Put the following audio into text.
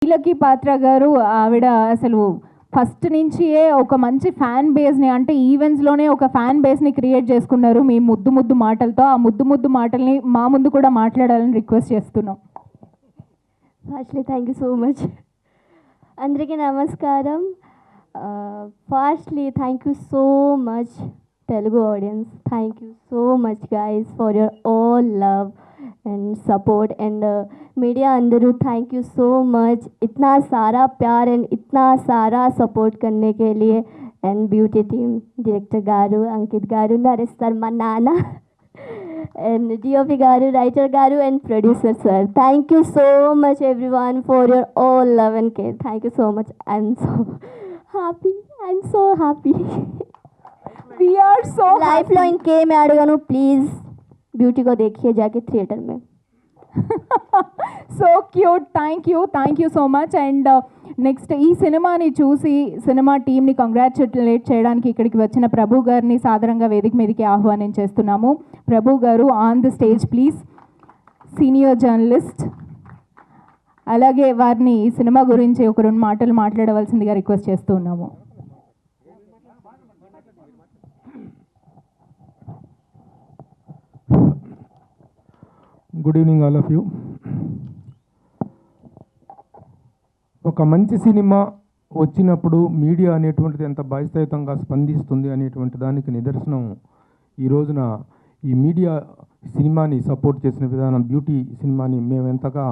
శ్రీలకి పాత్ర గారు ఆవిడ అసలు ఫస్ట్ నుంచియే ఒక మంచి ఫ్యాన్ బేస్ని అంటే ఈవెంట్స్లోనే ఒక ఫ్యాన్ బేస్ని క్రియేట్ చేసుకున్నారు మీ ముద్దు ముద్దు మాటలతో. ఆ ముద్దు ముద్దు మాటల్ని మా ముందు కూడా మాట్లాడాలని రిక్వెస్ట్ చేస్తున్నాం. Firstly thank you so much. అందరికీ నమస్కారం. Firstly thank you so much Telugu audience. Thank you so much guys for your all love and support and media अंदरू थैंक यू सो मच इतना सारा प्यार एंड इतना सारा सपोर्ट करने के लिए. And beauty team director garu Ankit garu Naresh sir మా నాన్న and DOP garu writer garu and producer sir, thank you so much everyone for your all love and care. Thank you so much. I'm so happy We are so life లో ఇంకేం అడగను please beauty को देखिए जाके theatre में. So cute. Thank you so much. And next ఈ సినిమాని చూసి సినిమా టీమ్ని కంగ్రాచులేట్ చేయడానికి ఇక్కడికి వచ్చిన ప్రభు గారిని సాదరంగా వేదిక మీదకి ఆహ్వానించేస్తున్నాము. ప్రభు గారు on the stage please. Senior journalist. అలాగే వారిని ఈ సినిమా గురించి ఒక 2 మాటలు మాట్లాడవలసిందిగా రిక్వెస్ట్ చేస్తూ ఉన్నాము. Good evening all of you. ఒక మంచి సినిమా వచ్చినప్పుడు మీడియా అనేటువంటిది ఎంత బాధ్యతాయుతంగా స్పందిస్తుంది అనేటువంటి దానికి నిదర్శనం ఈ రోజున ఈ మీడియా సినిమాని సపోర్ట్ చేసిన విధానం. బ్యూటీ సినిమాని మేము ఎంతగా